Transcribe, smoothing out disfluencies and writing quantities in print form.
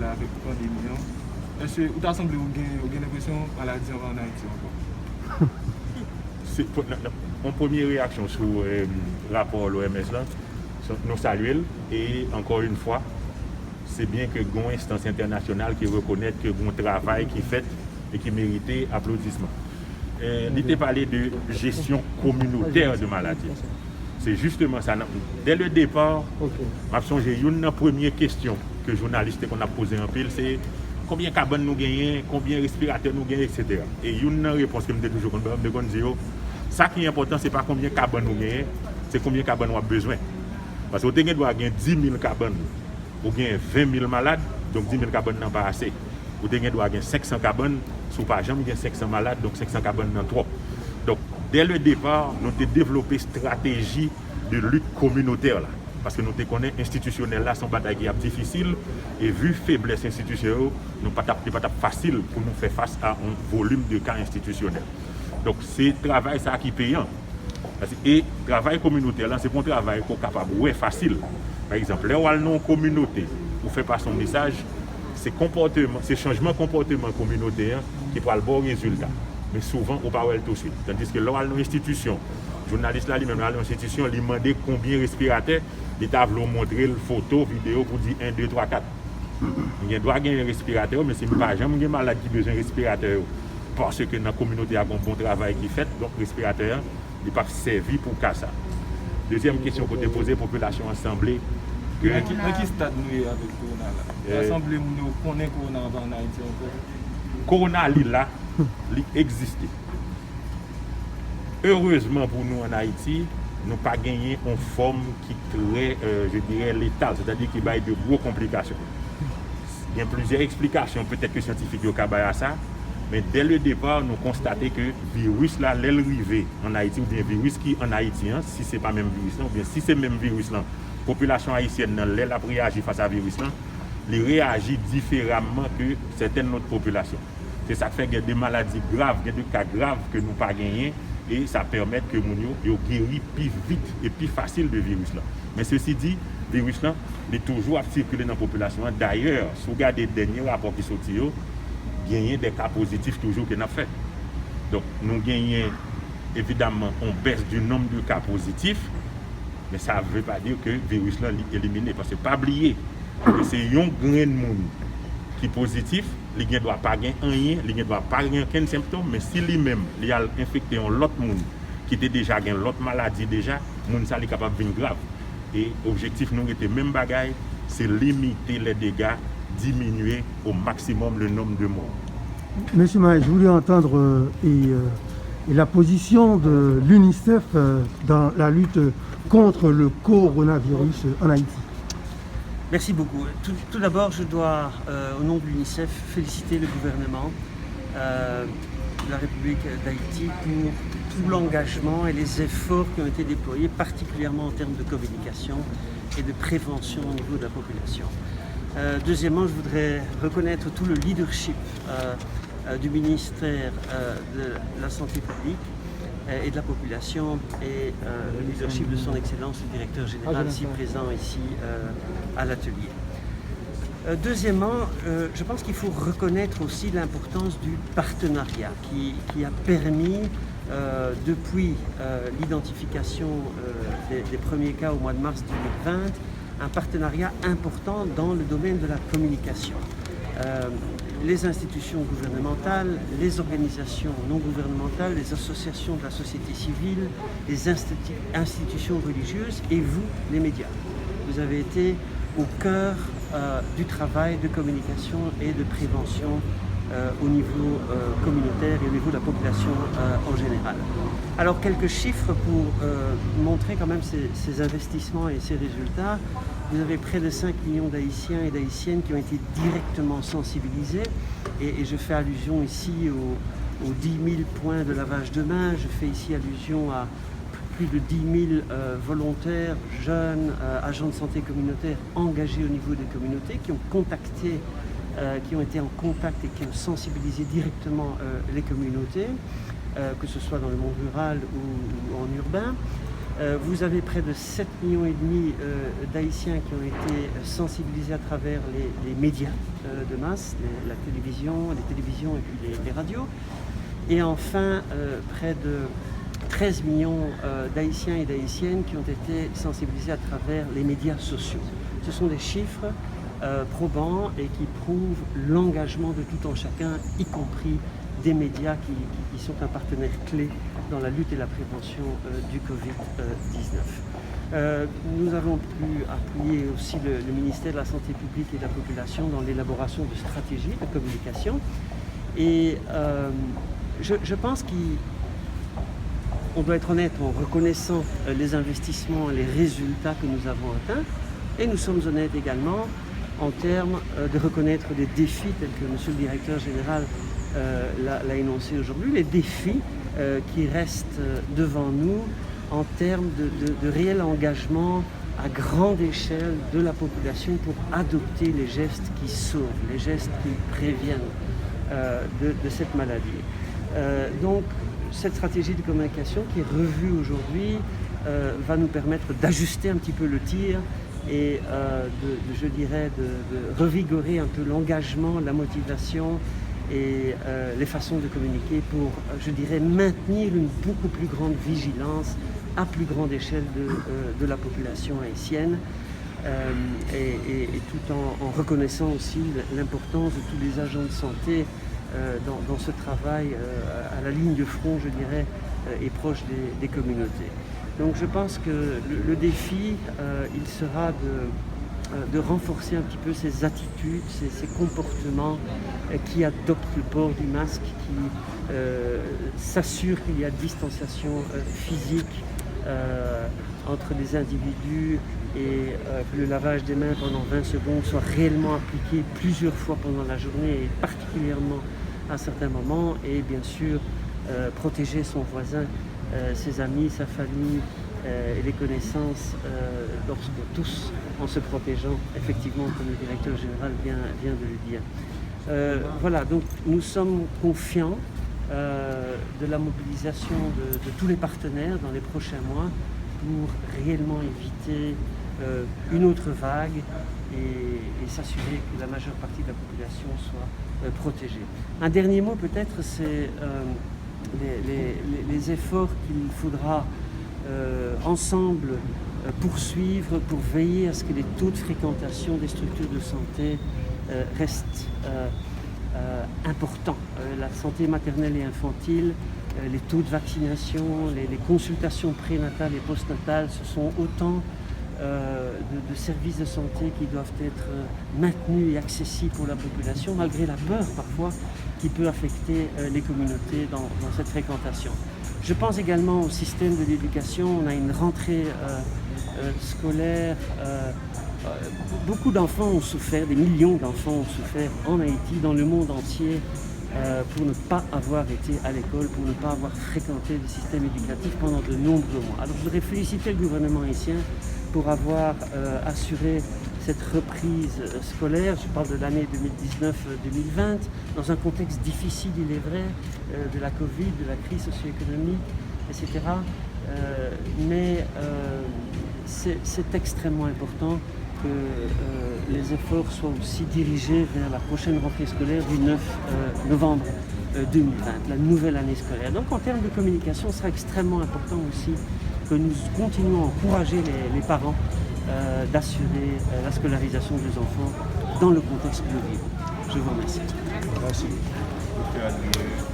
là avec la pandémie. Est-ce que vous avez semblé vous avez l'impression que la maladie en Haïti encore? Mon première réaction sur le rapport de l'OMS, nous saluons et encore une fois, c'est bien que une instance internationale qui reconnaît que un travail qui est fait et qui mérite applaudissements. Il était parlé de gestion communautaire de maladies. C'est justement ça. Dès le départ, j'ai une première question que les journalistes qu'on a posée en pile, c'est combien de cabanes nous gagnons, combien de respirateurs nous gagnons, etc. Et une réponse que je me dis toujours, ça qui est important, ce n'est pas combien de cabanes nous gagnons, c'est combien de cabanes nous avons besoin. Parce que vous doit gagner 10 000 cabanes, ou gagner 20 000 malades, donc 10 000 cabanes n'ont pas assez. Vous doit gagner 500 cabanes, sous pas jamais gagner 500 malades, donc 500 cabanes n'ont trop. Donc, dès le départ, nous avons développé une stratégie de lutte communautaire. Là, parce que nous connaissons institutionnels là, sont bataille qui est difficile, et vu faiblesse institutionnelle, nous pas facile pour nous faire face à un volume de cas institutionnels. Donc, c'est le travail ça qui est payant. Et le travail communautaire, là, c'est un travail qu'on est capable de facile. Par exemple, là où nous communauté pour faire passer son message, c'est changement comportement communautaire qui prend le bon résultat. Mais souvent, on ne parle pas tout de suite. Tandis que là où nous institution, journaliste là, lui-même, dans l'institution, il demande combien de respirateurs, il t'a montrer une photo, vidéo pour dire 1, 2, 3, 4. Il doit gagner un respirateur, mais si je n'ai pas jamais malade qui a besoin de respirateur, parce que dans la communauté, il y a un bon travail qui est fait, donc le respirateur, il n'est pas servi pour ça. Deuxième question que tu as posée, population assemblée. Dans quel stade nous sommes avec le Corona là? L'Assemblée, nous connaissons le Corona en Haïti encore? Corona, là, il existe. Heureusement pour nous en Haïti, nous n'avons pas gagné une forme qui est très, je dirais, létale, c'est-à-dire qui a de grosses complications. Il y a plusieurs explications, peut-être que scientifiques ont à ça, mais dès le départ, nous constatons que le virus là, l'arrivée en Haïti, ou bien le virus qui est en Haïti, si ce n'est pas le même virus là, ou bien si c'est le même virus là, la population haïtienne, elle a réagi face à ce virus là, elle réagit différemment que certaines autres populations. C'est ça qui fait qu'il y a des maladies graves, il y a des cas graves que nous n'avons pas gagnés. Et ça permet que nous guérissions plus vite et plus facile de virus là. Mais ceci dit, le virus là est toujours à circuler dans la population. D'ailleurs, si vous regardez les derniers rapports qui sont sortis, il y a des cas positifs toujours que nous avons fait. Donc nous gagnons évidemment une baisse du nombre de cas positifs, mais ça ne veut pas dire que le virus là est éliminé. Parce que pas oublier que c'est un grain de monde qui est positif. Il ne doit pas gagner rien, il ne doit pas gagner aucun symptôme, mais si lui-même il a infecté l'autre monde qui était déjà gagné l'autre maladie déjà, le monde est capable de venir grave. Et l'objectif nous était même bagaille, c'est limiter les dégâts, diminuer au maximum le nombre de morts. Monsieur Maé, je voulais entendre la position de l'UNICEF dans la lutte contre le coronavirus en Haïti. Merci beaucoup. Tout d'abord, je dois, au nom de l'UNICEF, féliciter le gouvernement de la République d'Haïti pour tout l'engagement et les efforts qui ont été déployés, particulièrement en termes de communication et de prévention au niveau de la population. Deuxièmement, je voudrais reconnaître tout le leadership du ministère de la Santé publique et de la population et le leadership de son Excellence, le directeur général, ici présent à l'atelier. Deuxièmement, je pense qu'il faut reconnaître aussi l'importance du partenariat qui a permis, depuis l'identification des premiers cas au mois de mars 2020, un partenariat important dans le domaine de la communication. Les institutions gouvernementales, les organisations non gouvernementales, les associations de la société civile, les institutions religieuses et vous, les médias. Vous avez été au cœur du travail de communication et de prévention au niveau communautaire et au niveau de la population en général. Alors quelques chiffres pour montrer quand même ces investissements et ces résultats. Vous avez près de 5 millions d'Haïtiens et d'Haïtiennes qui ont été directement sensibilisés et je fais allusion ici aux 10 000 points de lavage de mains, je fais ici allusion à plus de 10 000 volontaires, jeunes, agents de santé communautaire engagés au niveau des communautés qui ont contacté, qui ont été en contact et qui ont sensibilisé directement les communautés, que ce soit dans le monde rural ou en urbain. Vous avez près de 7,5 millions d'Haïtiens qui ont été sensibilisés à travers les médias de masse, les télévisions et puis les radios. Et enfin, près de 13 millions d'Haïtiens et d'Haïtiennes qui ont été sensibilisés à travers les médias sociaux. Ce sont des chiffres probants et qui prouvent l'engagement de tout un chacun, y compris des médias qui sont un partenaire clé dans la lutte et la prévention du Covid-19. Nous avons pu appuyer aussi le ministère de la Santé publique et de la Population dans l'élaboration de stratégies de communication. Et je pense qu'on doit être honnête en reconnaissant les investissements et les résultats que nous avons atteints. Et nous sommes honnêtes également en termes de reconnaître les défis tels que M. le directeur général l'a énoncé aujourd'hui, les défis qui restent devant nous en termes de réel engagement à grande échelle de la population pour adopter les gestes qui sauvent, les gestes qui préviennent de cette maladie. Donc cette stratégie de communication qui est revue aujourd'hui va nous permettre d'ajuster un petit peu le tir et de revigorer un peu l'engagement, la motivation et les façons de communiquer pour, maintenir une beaucoup plus grande vigilance à plus grande échelle de la population haïtienne et tout en reconnaissant aussi l'importance de tous les agents de santé dans ce travail à la ligne de front, et proche des communautés. Donc je pense que le défi, il sera de renforcer un petit peu ces attitudes, ces comportements qui adoptent le port du masque, qui s'assurent qu'il y a distanciation physique entre les individus et que le lavage des mains pendant 20 secondes soit réellement appliqué plusieurs fois pendant la journée et particulièrement à certains moments, et bien sûr protéger son voisin, ses amis, sa famille et les connaissances, tous en se protégeant, effectivement, comme le directeur général vient de le dire. Voilà, donc nous sommes confiants de la mobilisation de tous les partenaires dans les prochains mois pour réellement éviter une autre vague et s'assurer que la majeure partie de la population soit protégée. Un dernier mot peut-être, c'est les efforts qu'il faudra ensemble poursuivre pour veiller à ce que les taux de fréquentation des structures de santé restent importants. La santé maternelle et infantile, les taux de vaccination, les consultations prénatales et postnatales, ce sont autant de services de santé qui doivent être maintenus et accessibles pour la population, malgré la peur parfois qui peut affecter les communautés dans cette fréquentation. Je pense également au système de l'éducation. On a une rentrée scolaire. Beaucoup d'enfants ont souffert, des millions d'enfants ont souffert en Haïti, dans le monde entier, pour ne pas avoir été à l'école, pour ne pas avoir fréquenté le système éducatif pendant de nombreux mois. Alors je voudrais féliciter le gouvernement haïtien pour avoir assuré cette reprise scolaire. Je parle de l'année 2019-2020, dans un contexte difficile, il est vrai, de la Covid, de la crise socio-économique, etc. Mais c'est extrêmement important que les efforts soient aussi dirigés vers la prochaine rentrée scolaire du 9 novembre 2020, la nouvelle année scolaire. Donc en termes de communication, ce sera extrêmement important aussi que nous continuons à encourager les parents d'assurer la scolarisation des enfants dans le contexte que nous vivons. Je vous remercie. Merci.